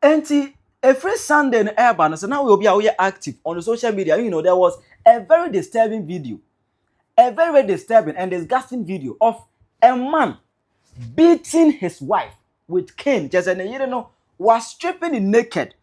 And every Sunday in Urban, so now we'll be active on the social media. You know, there was a very disturbing video, a very disturbing and disgusting video of a man beating his wife with cane. Just and you know, was stripping him naked.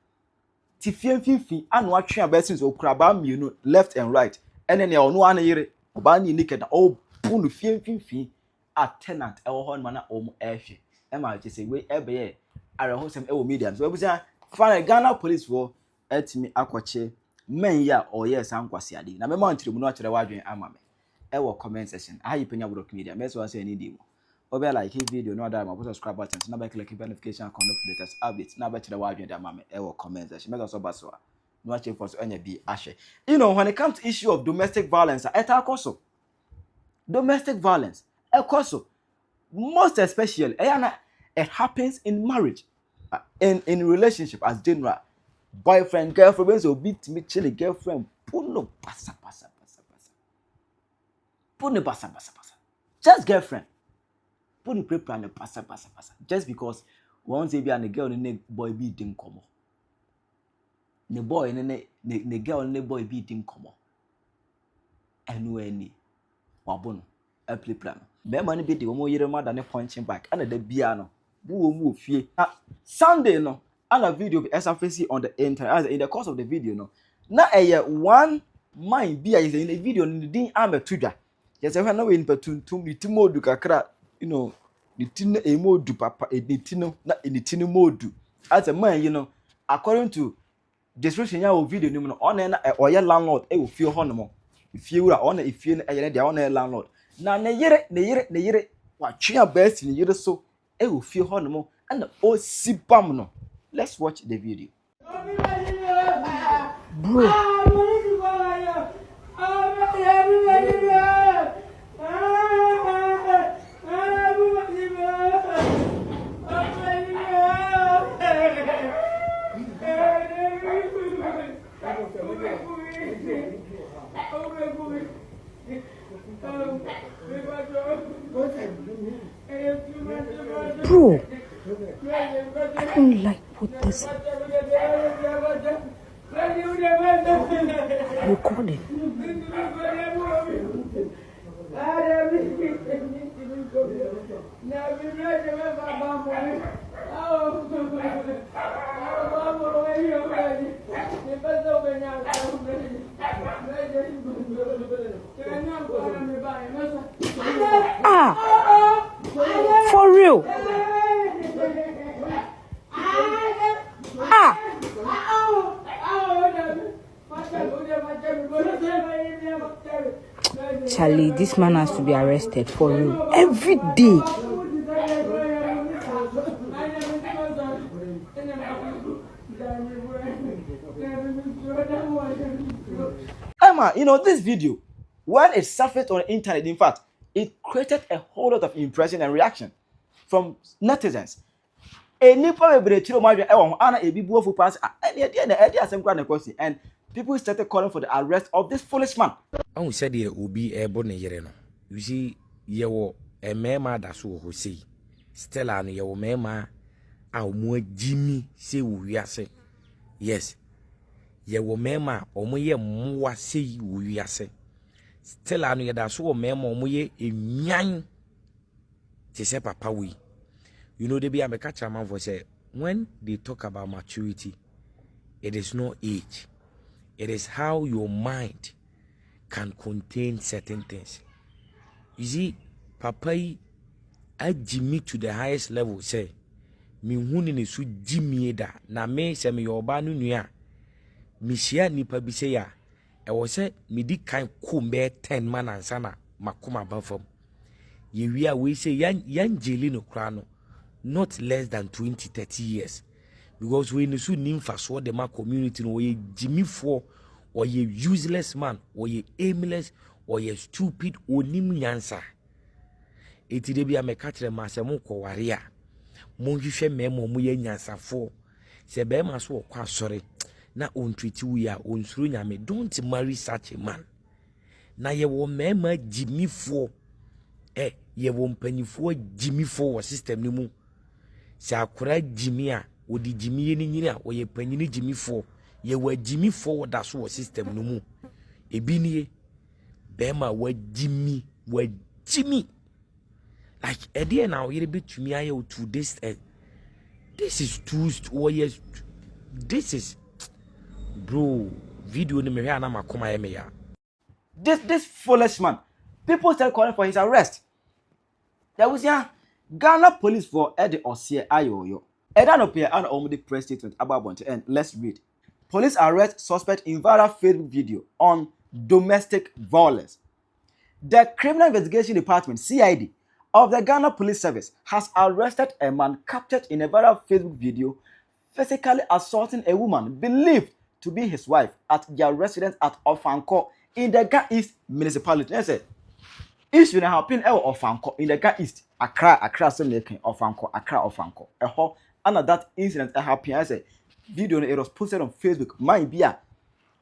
Tifienfifi and watching a blessings of crabam, you know, left and right. And then you know, one year, bani naked, oh, punu fienfifi, a tenant, a horn mana, ash. Emma just say, wait, every year, I host some media. So we say, find a Ghana police war at me, aquache, men ya or yes, I'm quasiadi. Now, my mom to not to the wide amame. Ewo comment section. How you Penyah Work Media. Mess was any demo. Over like his video, no other subscribe button. So now click notification icon for latest updates. Now to the wide amame. Ewo comment section. Make us so baswa. No watching for so any be ashe. You know, when it comes to issue of domestic violence, domestic violence, most especially, it happens in marriage, in relationship as general. Boyfriend, girlfriend, when so beat me, chilly girlfriend, puno pasa. Puno pasa. Just girlfriend. Puno pre-plan pasa. Just because once they be and the girl and the boy be dim como. The boy and the girl and the boy be dim como. And when wabono a play plan. Be money be the more year more than a punching back and the piano. Boo move fie. Sunday no. And a video be SFC on the internet. In the course of the video no. Now a one mind be in the video in the ding arm a trigger. Yes, I know in Petuntum, Nitimo kakra, you know, Nitin a modu papa, a Nitino, not in Nitino modu. As a man, you know, according to description of video, on an or your landlord, it will feel honorable. If you are on it, if you're a landlord. Now, the year, what chia best in the so, it will feel honorable and the old sipamno. Let's watch the video. Bro. Bro, I don't like what this is. Recording. For real. Charlie, this man has to be arrested for real. Every day. Emma, you know, this video, when it surfaced on the internet, in fact, it created a whole lot of impression and reaction from netizens. And people started calling for the arrest of this foolish man. I said there will be a bonnet. You see, you were a mema that's who say, Stella and your mema, our more Jimmy say we are say. Yes, you were mema or more say we are say. Stella and your that's who memo moye a yang. They say, Papa, we. You know, they be a catcher man for say, when they talk about maturity, it is not age, it is how your mind can contain certain things. You see, Papa, I Jimmy to the highest level say, me huni su Jimmy da na me se me yoba no nua. Me shia nipa bi say ya. E wo say me di kan kumbe 10 man ansa na makoma bafam. Ye wi a we say yan jeli no kra no not less than 20-30 years. Because we no su nimfa so the ma community no we Jimmy for or ye useless man, or ye aimless, or ye stupid, or nim nyansa. Eti de bia me katre masemu ko waria. Mon hwehwe memo mo ye nyansa for. Se be ma so kwa sori. Na on treat we ya on suru nyame. Don't marry such a man. Na ye wo mema Jimmy for. Ye wo mpanyifo Jimmy for system ni mu. Se akura Jimmy a odi Jimmy ni nyina wo ye panyini Jimmy for ye wa Jimmy for da so system no mu ebi nie bema wa Jimmy like idea now you be to me aye to this this is too years this is bro video ni me hwe na makoma ye me ya this foolish man, people started calling for his arrest. There was Ghana police for Eddie Osie Ayoyo. Edan appear and almost press statement about Bonte, and let's read. Police arrest suspect in viral Facebook video on domestic violence. The Criminal Investigation Department (CID) of the Ghana Police Service has arrested a man captured in a viral Facebook video physically assaulting a woman believed to be his wife at their residence at Ofanko in the Ghana East municipality. I said, issue na happen Ofanko in the Ghana East, Accra, Seneca, Ofanko. And that incident happened. I said, video it was posted on Facebook. Might be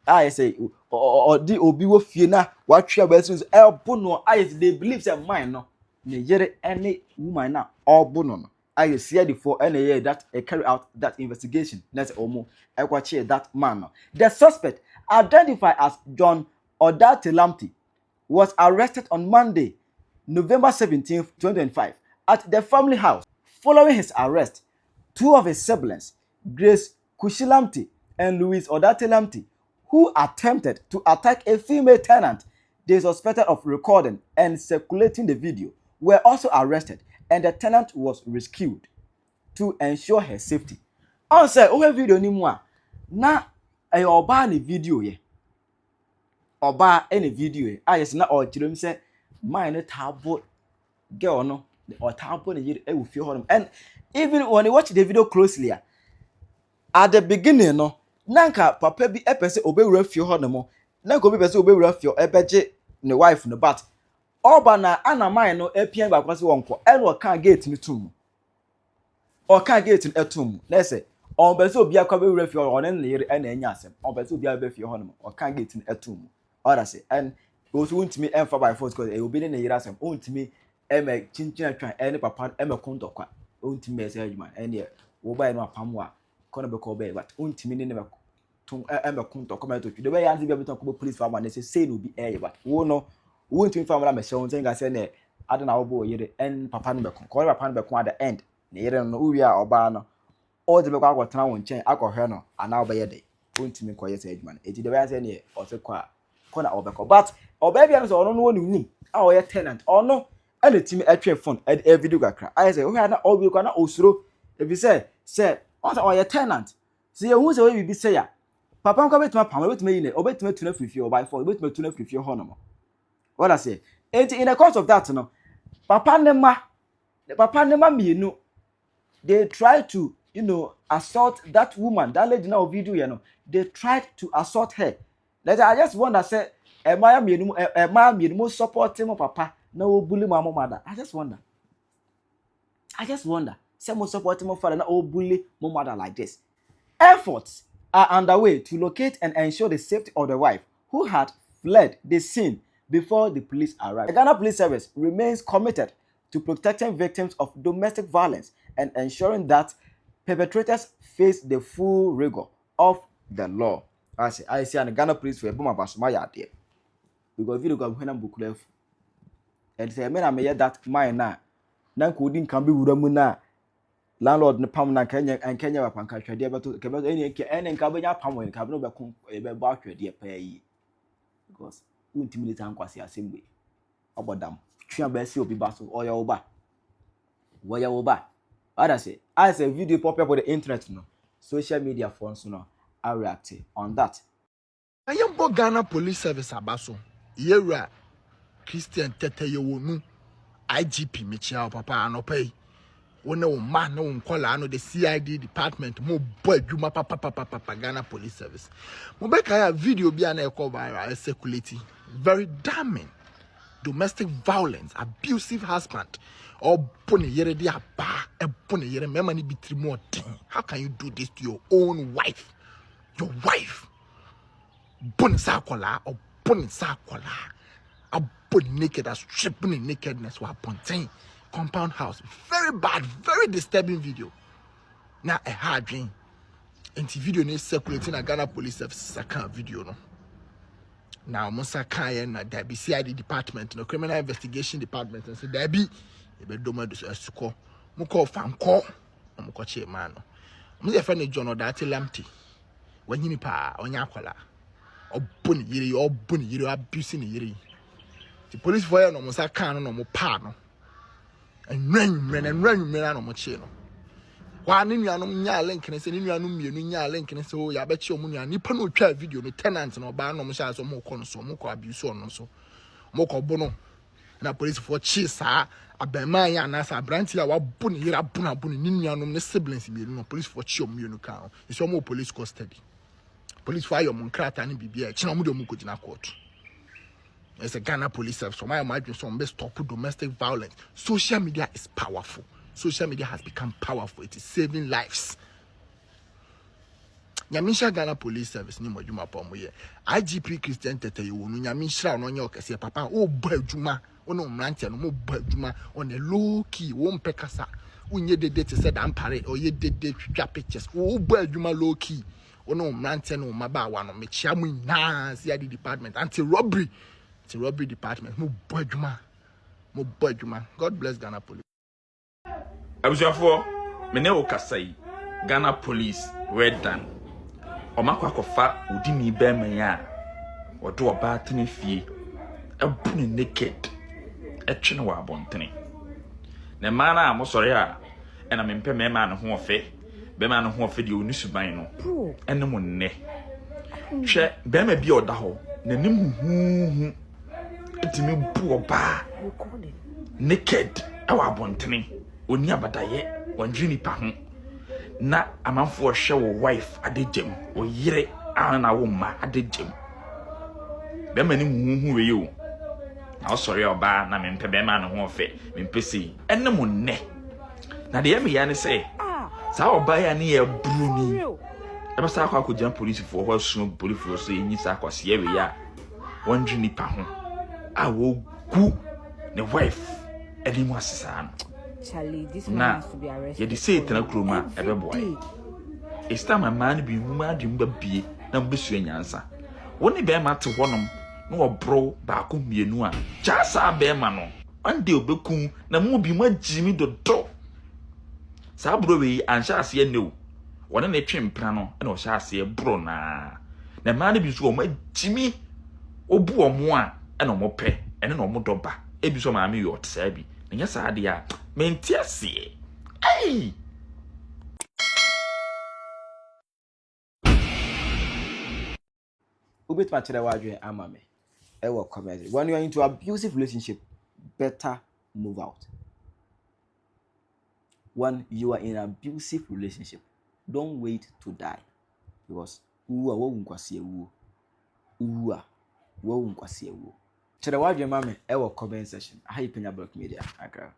I say, or the obi wo fie na what your best bono. They believe that mine no. Nigeria any woman na or bono. I see before any year that carry out that investigation. That's almost that man. The suspect, identified as John Odatelamti, was arrested on Monday, November 17, 2025, at the family house. Following his arrest, two of his siblings, Grace Kushilamti and Louis Odatelamti, who attempted to attack a female tenant they suspected of recording and circulating the video, were also arrested, and the tenant was rescued to ensure her safety. On say, oh video ni mwa na oba ni video ye. Oba any video ye. Yes na o chirem say mine tabo girl no or tabo ni yiri will feel him. And even when you watch the video closely, at the beginning no nanka papa bi epese obewura fio ho no mo nanka obi pese obewura fio ebeje ne wife no but oba na anamai no epien ba kwase wonko e no kan gate ni tum o kan gate ni etum na say on pese obi akwa bewura fio ho ne yere e na anya asem on pese obi abe fio ho no o kan gate ni etum oda say and also untimi emfa by force because e obi ne yere asem untimi eme chinchin atwan e ne papa eme konto kwa untimi ese adwuma e ne wo ba no apamwa kono be ko be but untimi ne be tun eme konto come to the way yanzi be beton ko police farmer ne say no be e but wo no untimi farmer me show nten ga say ne adena wo bo yere en papa no be kon ko papa no be kon at the end ne yere no uwi a oba no o de be kwa kwotena won chen akohwe no ana wo be ye de untimi ko ye say adwuma ne eti the way yanzi ne o se kwa kona obeko but oba bia no so ono no woni nim a o ye tenant ono ene timi atwe phone e video kakra I say o na obi kwa na osuro if you say o ye tenant see you say we be say ya papa nko betuma pam betuma yi ne obetuma tuna frifie o by for obetuma tuna frifie ho no mo what I say in the course of that no papa ne ma mienu they tried to assault that woman that lady now video you know they tried to assault her. Let I just wonder say my mienu support him papa na o bully my mother. I just wonder say mo support him father na o bully my mother like this. Efforts are underway to locate and ensure the safety of the wife who had fled the scene before the police arrived. The Ghana Police Service remains committed to protecting victims of domestic violence and ensuring that perpetrators face the full rigor of the law. I see and the Ghana Police for Boma Basuma yade. Because video go when am bukulef. And say me na me that mine na kodin kan bi wura mu na landlord ne pam na Kenya ba panka hwede beto kebeto ene nka benya pam wen ka no be kon e be ba hwede pa yi because untimi leta nkwase assembly obodam twia ba si obi ba so oya wo ba other say I say video pop up on the internet no social media phones no are reacting on that. Ayembo Ghana Police Service abaso yewura Christian Tete yewonu IGP mechia papa anopai wona wo ma na wo nkola no the CID department mo boy adwuma papa Ghana Police Service mo be kaya video bia na e ko viral circulating very damning domestic violence abusive husband or pony yere dia ba e pony yere mema ni bitri more thing. How can you do this to your own wife? Your wife bun sakola or bun sakola a bun naked as stripping nakedness wa pontain compound house. Very bad, very disturbing video. na a hard dream. Enti video ni circulating na Ghana Police Service account video no. Now Musa Kaya na there be CID department, no criminal investigation department, and so there be ebe doma do suko. Muko fan call, muko che man no. Musa friend John or that lamty. When you pa onya kwala. Obuni yiri abusing yiri. The police fire no Musa Kaya no mo pa no. And run no mo che no. Wa ni nuanom nya link ne se ni nuanom mienu nya link ne se o ya be che o mu nua nipa no twa video no tenant no ba no mo sha so mo kɔ no so mo kɔ abuse no so mo kɔ bo no na police for chi saa abema ya na sa branch ya wa bu ne yira bu na ni nuanom ne siblings mienu no police for chi o mienu ka o so mo police custody police fire mo nkrata ne bibia chi na mo de mo ko gina court. It's a Ghana police service. So my imagine some best stop domestic violence. Social media is powerful. Social media has become powerful. It is saving lives. Nyamisha Ghana Police Service ni mojuma pa mo ye. IGP Christian Tete yo no nyamisha no nya okese papa o ba adwuma ono mrantia no mo ba adwuma on a low key wo mpekasa. Unye dede te said ampare or ye dede twitwa pictures. O ba adwuma low key. Ono mrantia no maba wa no me chia mu na CID department anti robbery department mo ba adwuma. God bless Ghana Police. Abusuafo mene wo kasai Ghana Police well done. Omakwa kofa udini bema ya odo bɛaten fie abune naked etwe no wa abontene na mana amosore a ena mempe mema no ho ofe bema no ho ofe de onisuban no ene mo nne hwe bema bi oda ho na nim huhu etimi bu oba naked awa abontene oni abadaye wanjini pa ho na amanfo hwe wo wife adegem wo yire ana wo ma adegem be mani huhu we yo na osori oba na mempe be ma no ho ofe mempesi enne mo nne na de yemi ya ne se sa oba ya ne ya bruni e ba sa akwa jam police for ho sun police for so yin sa akwase ya we ya wanjini pa ho a wo gu ne wife eni mo asesa no Charlie, this man has to be arrested. You say it na kroma ebe boy. It's time a man be woman dimba bie na mbesu anyansa. Woni be ma te honom na obro ba ko mienu a. Cha sa be ma no. Ande obekun na mo bi ma jimi dodo. Sa bro we ansha ase ne o. Wona na twempra no na o sha ase bro na. Na man bi so o ma jimi obu omo a na o mo pe ene na o mo doba. Ebi so ma me yo tsa bi. Nya sa ade a mentiasie. Hey! Ubit machire wadwe amame. Ewo comment. When you are into abusive relationship, better move out. When you are in an abusive relationship, don't wait to die. Because uwa wo nkwase ewu. Uwa wo nkwase ewu. Chire wadwe mame ewo comment section. Hi Penyah Block Media. Akra.